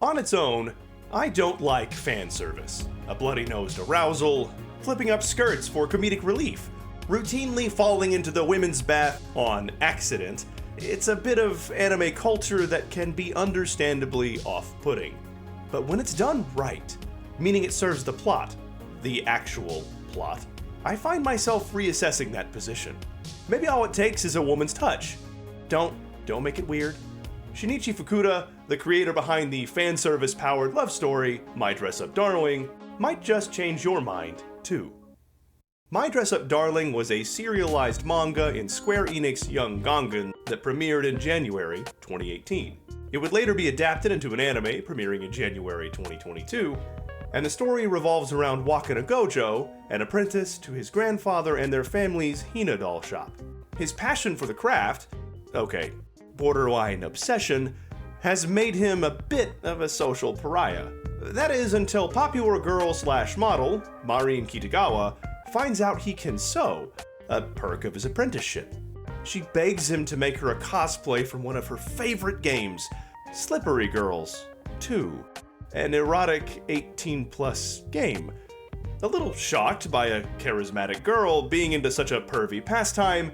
On its own, I don't like fan service. A bloody-nosed arousal, flipping up skirts for comedic relief, routinely falling into the women's bath on accident. It's a bit of anime culture that can be understandably off-putting. But when it's done right, meaning it serves the plot, the actual plot, I find myself reassessing that position. Maybe all it takes is a woman's touch. Don't make it weird. Shinichi Fukuda, the creator behind the fan service-powered love story, My Dress-Up Darling, might just change your mind, too. My Dress-Up Darling was a serialized manga in Square Enix Young Gangan that premiered in January 2018. It would later be adapted into an anime, premiering in January 2022, and the story revolves around Wakana Gojo, an apprentice to his grandfather and their family's Hina doll shop. His passion for the craft, borderline obsession, has made him a bit of a social pariah. That is until popular girl/model, Marin Kitagawa, finds out he can sew, a perk of his apprenticeship. She begs him to make her a cosplay from one of her favorite games, Slippery Girls 2, an erotic 18-plus game. A little shocked by a charismatic girl being into such a pervy pastime,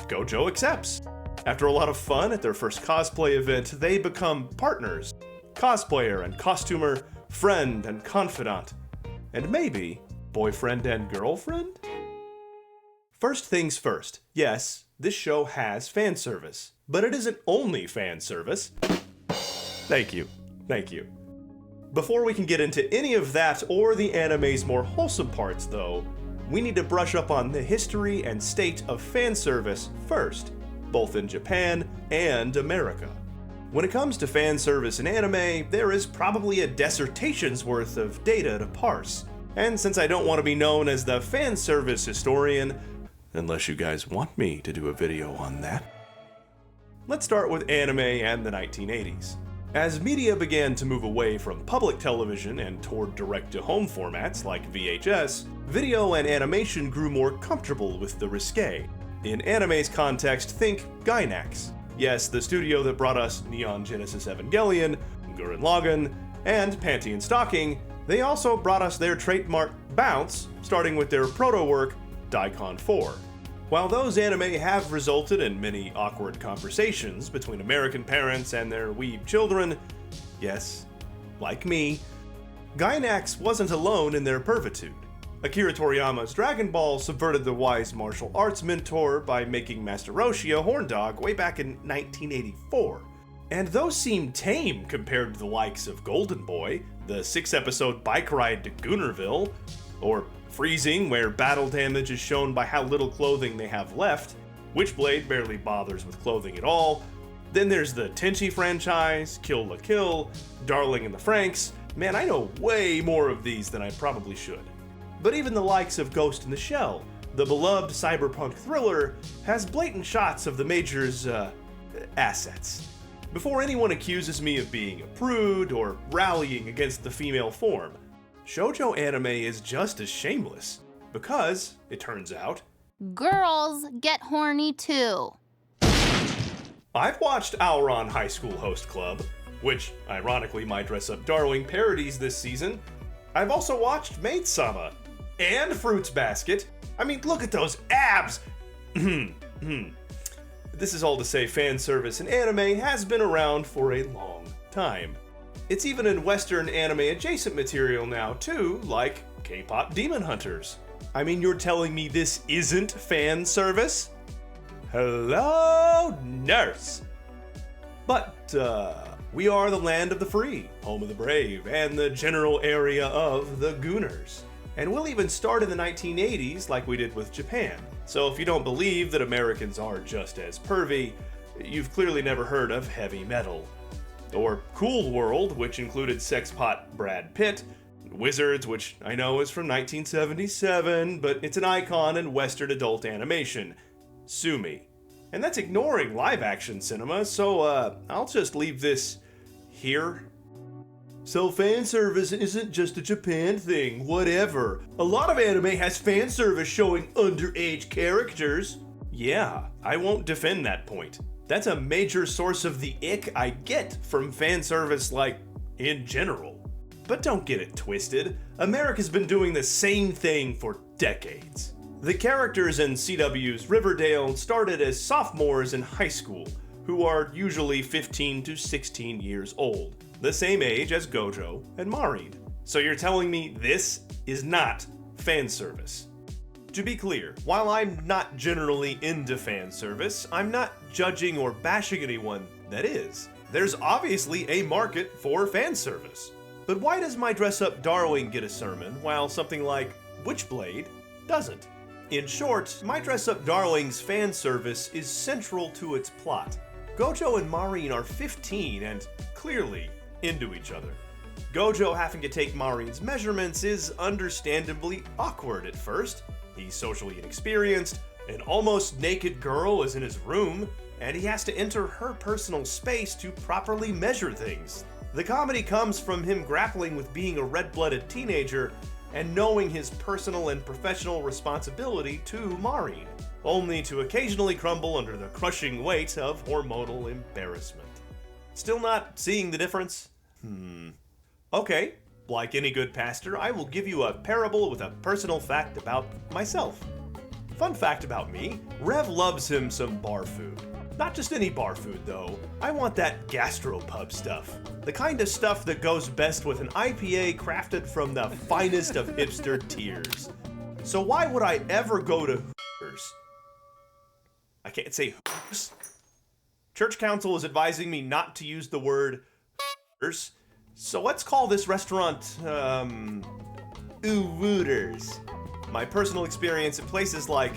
Gojo accepts. After a lot of fun at their first cosplay event, they become partners, cosplayer and costumer, friend and confidant, and maybe boyfriend and girlfriend? First things first, yes, this show has fan service, but it isn't only fan service. Thank you. Before we can get into any of that or the anime's more wholesome parts though, we need to brush up on the history and state of fan service first, both in Japan and America. When it comes to fan service in anime, there is probably a dissertation's worth of data to parse. And since I don't want to be known as the fan service historian, unless you guys want me to do a video on that, let's start with anime and the 1980s. As media began to move away from public television and toward direct-to-home formats like VHS, video and animation grew more comfortable with the risque. In anime's context, think Gainax. Yes, the studio that brought us Neon Genesis Evangelion, Gurren Lagann, and Panty and Stocking, they also brought us their trademark bounce, starting with their proto-work, Daikon 4. While those anime have resulted in many awkward conversations between American parents and their weeb children, yes, like me, Gainax wasn't alone in their pervitude. Akira Toriyama's Dragon Ball subverted the wise martial arts mentor by making Master Roshi a horn dog way back in 1984. And those seem tame compared to the likes of Golden Boy, the 6-episode bike ride to Goonerville, or Freezing, where battle damage is shown by how little clothing they have left. Witchblade barely bothers with clothing at all. Then there's the Tenchi franchise, Kill la Kill, Darling in the Franxx. Man, I know way more of these than I probably should. But even the likes of Ghost in the Shell, the beloved cyberpunk thriller, has blatant shots of the Major's, assets. Before anyone accuses me of being a prude or rallying against the female form, shoujo anime is just as shameless, because, it turns out, girls get horny too. I've watched Ouran High School Host Club, which, ironically, My Dress-Up Darling parodies this season. I've also watched Maid-sama, and Fruits Basket. I mean, look at those abs! This is all to say fan service in anime has been around for a long time. It's even in Western anime adjacent material now too, like K-pop Demon Hunters. I mean, you're telling me this isn't fan service? Hello, nurse! But, we are the land of the free, home of the brave, and the general area of the Gooners. And we'll even start in the 1980s like we did with Japan. So if you don't believe that Americans are just as pervy, you've clearly never heard of heavy metal. Or Cool World, which included sexpot Brad Pitt, Wizards, which I know is from 1977, but it's an icon in Western adult animation. Sue me. And that's ignoring live-action cinema, so I'll just leave this here. So fan service isn't just a Japan thing, whatever. A lot of anime has fan service showing underage characters. Yeah, I won't defend that point. That's a major source of the ick I get from fan service like in general. But don't get it twisted, America's been doing the same thing for decades. The characters in CW's Riverdale started as sophomores in high school, who are usually 15 to 16 years old, the same age as Gojo and Marin. So you're telling me this is not fan service? To be clear, while I'm not generally into fan service, I'm not judging or bashing anyone that is. There's obviously a market for fan service. But why does My Dress Up Darling get a sermon, while something like Witchblade doesn't? In short, My Dress Up Darling's fan service is central to its plot. Gojo and Marin are 15 and clearly into each other. Gojo having to take Marin's measurements is understandably awkward at first. He's socially inexperienced, an almost naked girl is in his room, and he has to enter her personal space to properly measure things. The comedy comes from him grappling with being a red-blooded teenager and knowing his personal and professional responsibility to Marin, only to occasionally crumble under the crushing weight of hormonal embarrassment. Still not seeing the difference? Okay, like any good pastor, I will give you a parable with a personal fact about myself. Fun fact about me, Rev loves him some bar food. Not just any bar food though, I want that gastropub stuff. The kind of stuff that goes best with an IPA crafted from the finest of hipster tears. So why would I ever go to Hooters? I can't say Hooters. Church council is advising me not to use the word Hooters, so let's call this restaurant, Wooters. My personal experience at places like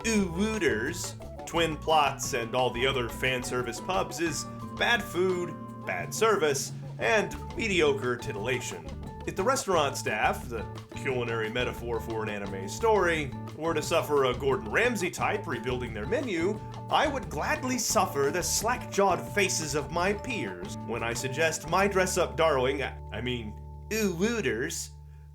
Wooters, Twin Plots, and all the other fan service pubs is bad food, bad service, and mediocre titillation. If the restaurant staff, the culinary metaphor for an anime story, were to suffer a Gordon Ramsay type rebuilding their menu, I would gladly suffer the slack-jawed faces of my peers when I suggest My Dress Up Darling, Wooters,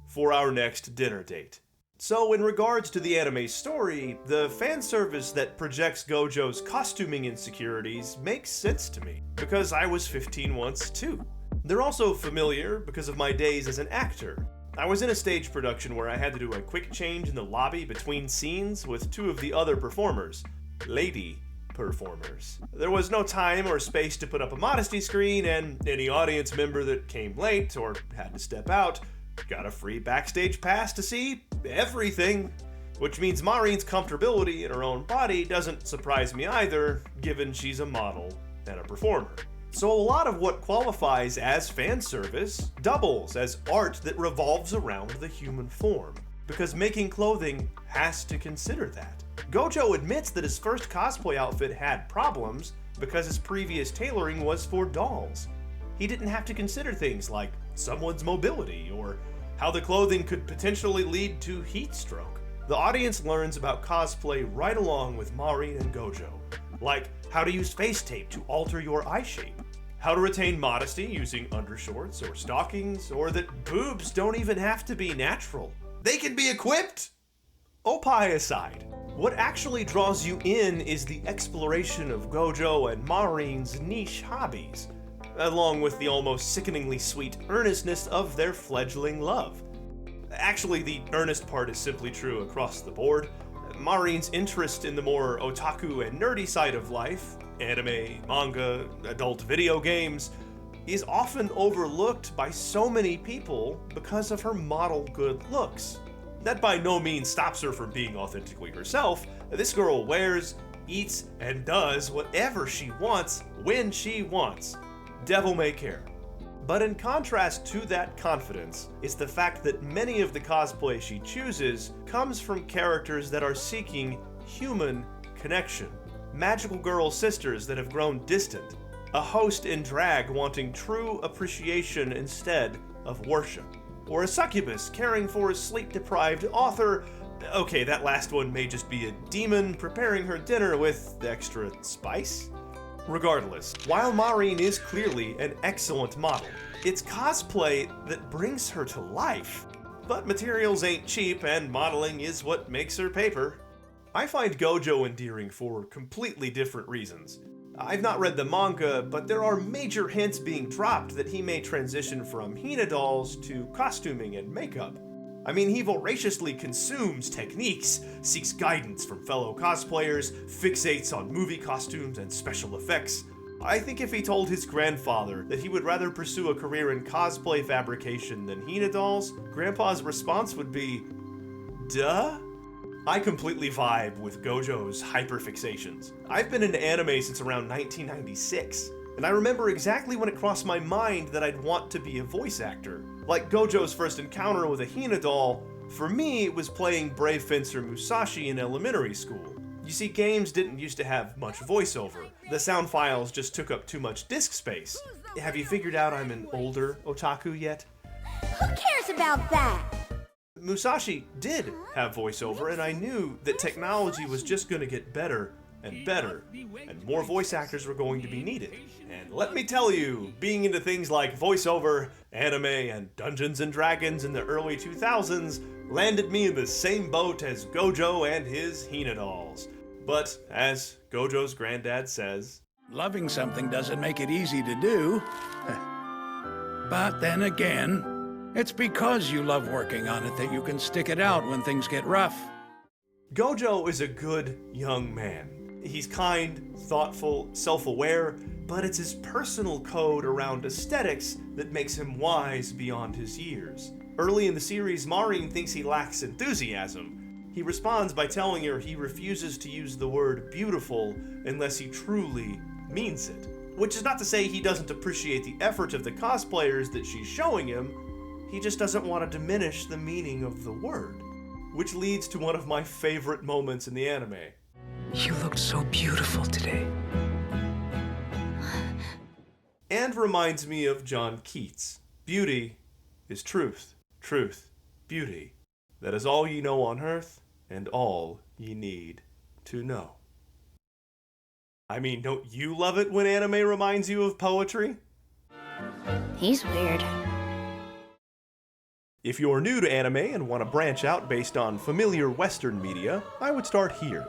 for our next dinner date. So in regards to the anime story, the fan service that projects Gojo's costuming insecurities makes sense to me, because I was 15 once too. They're also familiar because of my days as an actor. I was in a stage production where I had to do a quick change in the lobby between scenes with two of the other performers, lady performers. There was no time or space to put up a modesty screen, and any audience member that came late or had to step out got a free backstage pass to see everything, which means Marin's comfortability in her own body doesn't surprise me either, given she's a model and a performer. So a lot of what qualifies as fan service doubles as art that revolves around the human form, because making clothing has to consider that. Gojo admits that his first cosplay outfit had problems because his previous tailoring was for dolls. He didn't have to consider things like someone's mobility or how the clothing could potentially lead to heat stroke. The audience learns about cosplay right along with Marin and Gojo, like how to use face tape to alter your eye shape, how to retain modesty using undershorts or stockings, or that boobs don't even have to be natural. They can be equipped! Opie aside, what actually draws you in is the exploration of Gojo and Marin's niche hobbies, along with the almost sickeningly sweet earnestness of their fledgling love. Actually, the earnest part is simply true across the board. Marin's interest in the more otaku and nerdy side of life, anime, manga, adult video games, is often overlooked by so many people because of her model good looks. That by no means stops her from being authentically herself. This girl wears, eats, and does whatever she wants when she wants. Devil may care. But in contrast to that confidence is the fact that many of the cosplay she chooses comes from characters that are seeking human connection. Magical girl sisters that have grown distant. A host in drag wanting true appreciation instead of worship. Or a succubus caring for a sleep-deprived author. Okay, that last one may just be a demon preparing her dinner with extra spice. Regardless, while Marin is clearly an excellent model, it's cosplay that brings her to life. But materials ain't cheap, and modeling is what makes her paper. I find Gojo endearing for completely different reasons. I've not read the manga, but there are major hints being dropped that he may transition from Hina dolls to costuming and makeup. I mean, he voraciously consumes techniques, seeks guidance from fellow cosplayers, fixates on movie costumes and special effects. I think if he told his grandfather that he would rather pursue a career in cosplay fabrication than Hina dolls, Grandpa's response would be, duh? I completely vibe with Gojo's hyperfixations. I've been into anime since around 1996, and I remember exactly when it crossed my mind that I'd want to be a voice actor. Like Gojo's first encounter with a Hina doll, for me it was playing Brave Fencer Musashi in elementary school. You see, games didn't used to have much voiceover. The sound files just took up too much disk space. Have you figured out I'm an older otaku yet? Who cares about that? Musashi did have voiceover, and I knew that technology was just going to get better and better, and more voice actors were going to be needed. And let me tell you, being into things like voiceover, anime, and Dungeons & Dragons in the early 2000s landed me in the same boat as Gojo and his Hina dolls. But, as Gojo's granddad says, loving something doesn't make it easy to do. But then again, it's because you love working on it that you can stick it out when things get rough. Gojo is a good young man. He's kind, thoughtful, self-aware, but it's his personal code around aesthetics that makes him wise beyond his years. Early in the series, Maureen thinks he lacks enthusiasm. He responds by telling her he refuses to use the word beautiful unless he truly means it. Which is not to say he doesn't appreciate the effort of the cosplayers that she's showing him, he just doesn't want to diminish the meaning of the word. Which leads to one of my favorite moments in the anime. You looked so beautiful today. And reminds me of John Keats. Beauty is truth, truth, beauty. That is all ye know on earth, and all ye need to know. I mean, don't you love it when anime reminds you of poetry? He's weird. If you're new to anime and want to branch out based on familiar Western media, I would start here.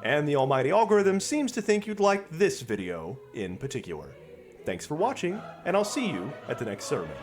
And the almighty algorithm seems to think you'd like this video in particular. Thanks for watching, and I'll see you at the next sermon.